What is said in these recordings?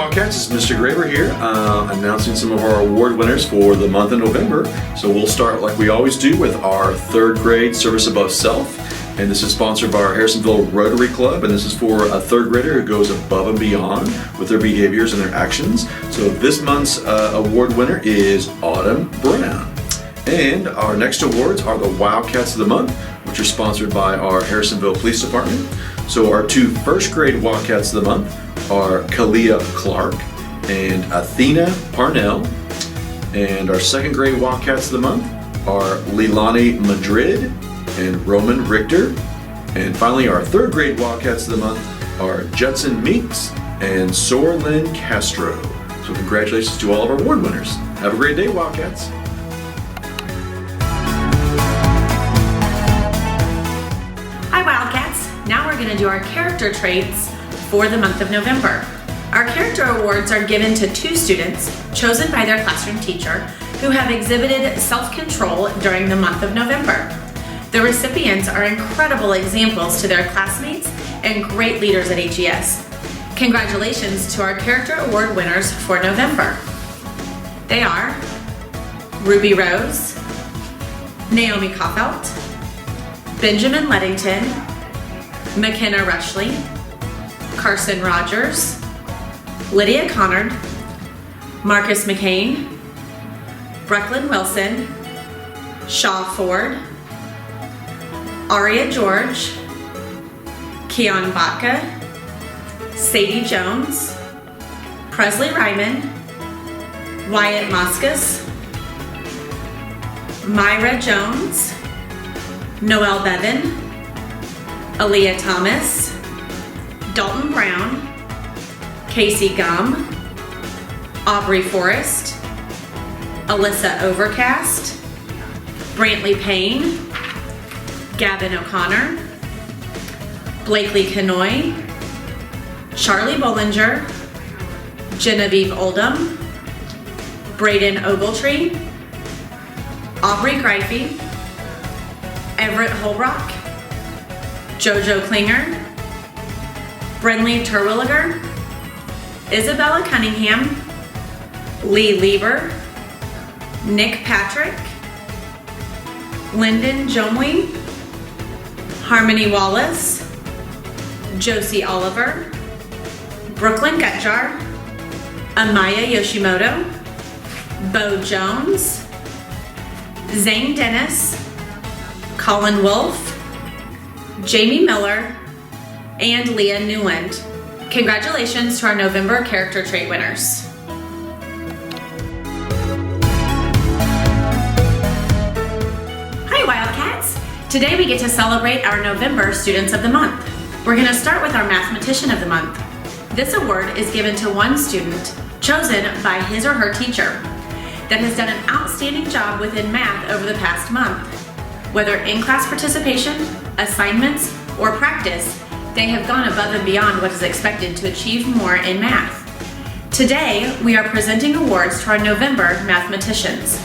Wildcats, it's Mr. Graver here, announcing some of our award winners for the month of November. So we'll start like we always do with our third grade Service Above Self. And this is sponsored by our Harrisonville Rotary Club, and this is for a third grader who goes above and beyond with their behaviors and their actions. So this month's award winner is Autumn Brown. And our next awards are the Wildcats of the Month, which are sponsored by our Harrisonville Police Department. So our two first grade Wildcats of the Month are Kalia Clark and Athena Parnell. And our second grade Wildcats of the Month are Leilani Madrid and Roman Richter. And finally, our third grade Wildcats of the Month are Judson Meeks and Sorlin Castro. So congratulations to all of our award winners. Have a great day, Wildcats. Hi, Wildcats. Now we're going to do our character traits for the month of November. Our character awards are given to two students chosen by their classroom teacher who have exhibited self-control during the month of November. The recipients are incredible examples to their classmates and great leaders at HES. Congratulations to our character award winners for November. They are Ruby Rose, Naomi Koffelt, Benjamin Leddington, McKenna Rushley, Carson Rogers, Lydia Connard, Marcus McCain, Brecklin Wilson, Shaw Ford, Aria George, Keon Baca, Sadie Jones, Presley Ryman, Wyatt Moscas, Myra Jones, Noelle Bevan, Aaliyah Thomas, Dalton Brown, Casey Gum, Aubrey Forrest, Alyssa Overcast, Brantley Payne, Gavin O'Connor, Blakely Kanoy, Charlie Bollinger, Genevieve Oldham, Braden Ogletree, Aubrey Greifey, Everett Holbrook, Jojo Klinger, Brenly Terwilliger, Isabella Cunningham, Lee Lieber, Nick Patrick, Lyndon Jomley, Harmony Wallace, Josie Oliver, Brooklyn Gutjar, Amaya Yoshimoto, Bo Jones, Zane Dennis, Colin Wolf, Jamie Miller, and Leah Newland. Congratulations to our November character trait winners. Hi, Wildcats! Today we get to celebrate our November Students of the Month. We're going to start with our Mathematician of the Month. This award is given to one student chosen by his or her teacher that has done an outstanding job within math over the past month. Whether in-class participation, assignments, or practice, they have gone above and beyond what is expected to achieve more in math. Today, we are presenting awards to our November mathematicians.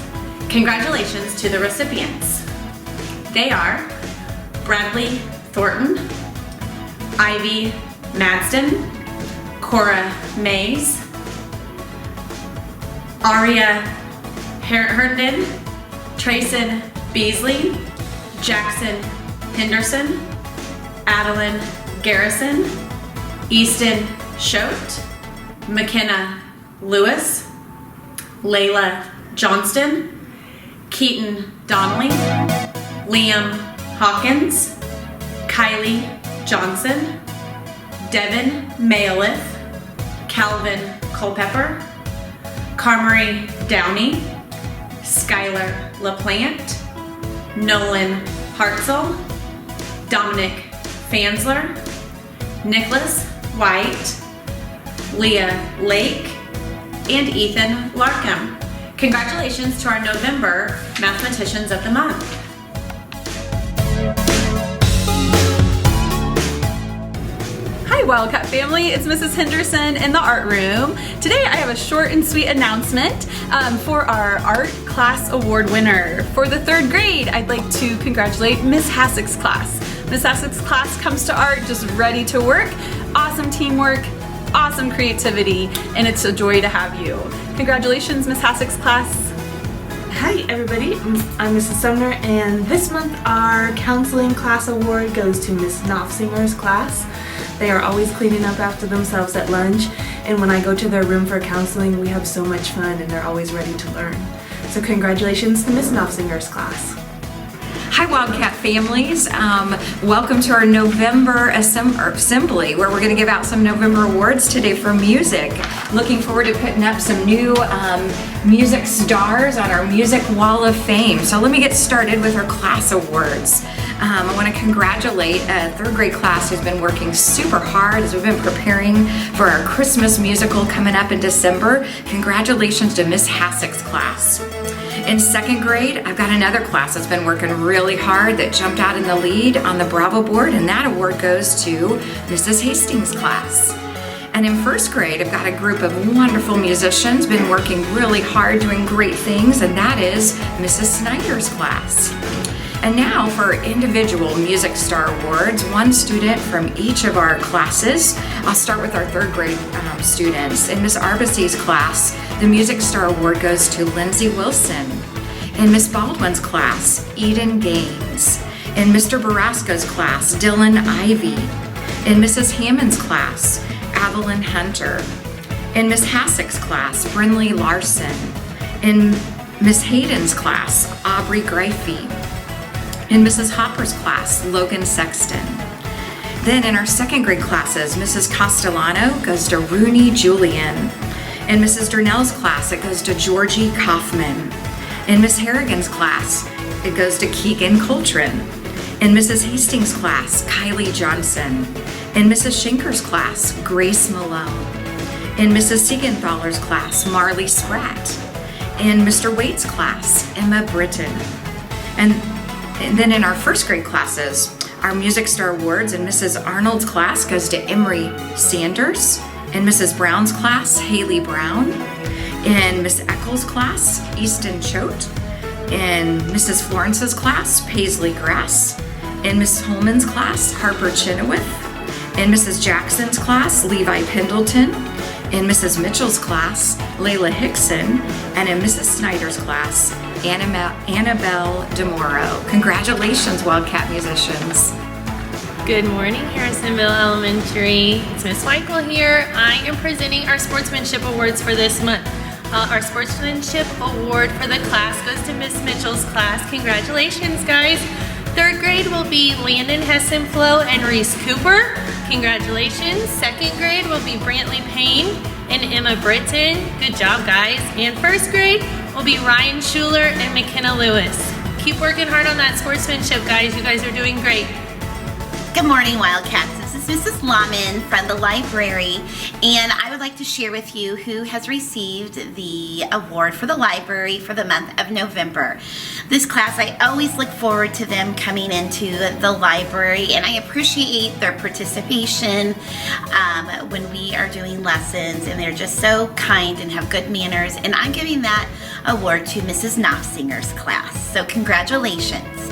Congratulations to the recipients. They are Bradley Thornton, Ivy Madsden, Cora Mays, Aria Herndon, Trayson Beasley, Jackson Henderson, Adeline Garrison, Easton Schote, McKenna Lewis, Layla Johnston, Keaton Donnelly, Liam Hawkins, Kylie Johnson, Devin Mayaliff, Calvin Culpepper, Carmery Downey, Skylar LaPlante, Nolan Hartzell, Dominic Fansler, Nicholas White, Leah Lake, and Ethan Larkham. Congratulations to our November Mathematicians of the Month. Hi Wildcat family, it's Mrs. Henderson in the art room. Today I have a short and sweet announcement for our art class award winner. For the third grade, I'd like to congratulate Miss Hassick's class. Miss Hassick's class comes to art just ready to work. Awesome teamwork, awesome creativity, and it's a joy to have you. Congratulations, Miss Hassick's class. Hi everybody, I'm Mrs. Sumner, and this month our counseling class award goes to Miss Knopfsinger's class. They are always cleaning up after themselves at lunch, and when I go to their room for counseling, we have so much fun and they're always ready to learn. So congratulations to Miss Knopfsinger's class. Hi Wildcat families, welcome to our November Assembly where we're going to give out some November awards today for music. Looking forward to putting up some new music stars on our Music Wall of Fame. So let me get started with our class awards. I want to congratulate a third grade class who's been working super hard as we've been preparing for our Christmas musical coming up in December. Congratulations to Miss Hassick's class. In second grade, I've got another class that's been working really hard that jumped out in the lead on the Bravo board, and that award goes to Mrs. Hastings' class. And in first grade, I've got a group of wonderful musicians been working really hard doing great things, and that is Mrs. Snyder's class. And now for individual Music Star Awards, one student from each of our classes. I'll start with our third grade students. In Miss Arbace's class, the Music Star Award goes to Lindsay Wilson. In Miss Baldwin's class, Eden Gaines. In Mr. Barasco's class, Dylan Ivy. In Mrs. Hammond's class, Evelyn Hunter. In Miss Hassick's class, Brinley Larson. In Miss Hayden's class, Aubrey Greifey. In Mrs. Hopper's class, Logan Sexton. Then in our second grade classes, Mrs. Castellano goes to Rooney Julian. In Mrs. Durnell's class, it goes to Georgie Kaufman. In Miss Harrigan's class, it goes to Keegan Coltrane. In Mrs. Hastings' class, Kylie Johnson. In Mrs. Schenker's class, Grace Malone. In Mrs. Siegenthaler's class, Marley Spratt. In Mr. Waite's class, Emma Britton. And then in our first grade classes, our Music Star Awards in Mrs. Arnold's class goes to Emery Sanders. In Mrs. Brown's class, Haley Brown. In Miss Eccles' class, Easton Choate. In Mrs. Florence's class, Paisley Grass. In Miss Holman's class, Harper Chenoweth. In Mrs. Jackson's class, Levi Pendleton. In Mrs. Mitchell's class, Layla Hickson. And in Mrs. Snyder's class, Annabelle DeMoro. Congratulations, Wildcat musicians. Good morning, Harrisonville Elementary. It's Miss Michael here. I am presenting our Sportsmanship Awards for this month. Our Sportsmanship Award for the class goes to Miss Mitchell's class. Congratulations, guys. Third grade will be Landon Hessenflow and Reese Cooper. Congratulations. Second grade will be Brantley Payne and Emma Britton. Good job, guys. And first grade will be Ryan Schuler and McKenna Lewis. Keep working hard on that sportsmanship, guys. You guys are doing great. Good morning, Wildcats. This is Mrs. Lahman from the library, and I would like to share with you who has received the award for the library for the month of November. This class, I always look forward to them coming into the library, and I appreciate their participation when we are doing lessons, and they're just so kind and have good manners, and I'm giving that award to Mrs. Knopfsinger's class. So congratulations.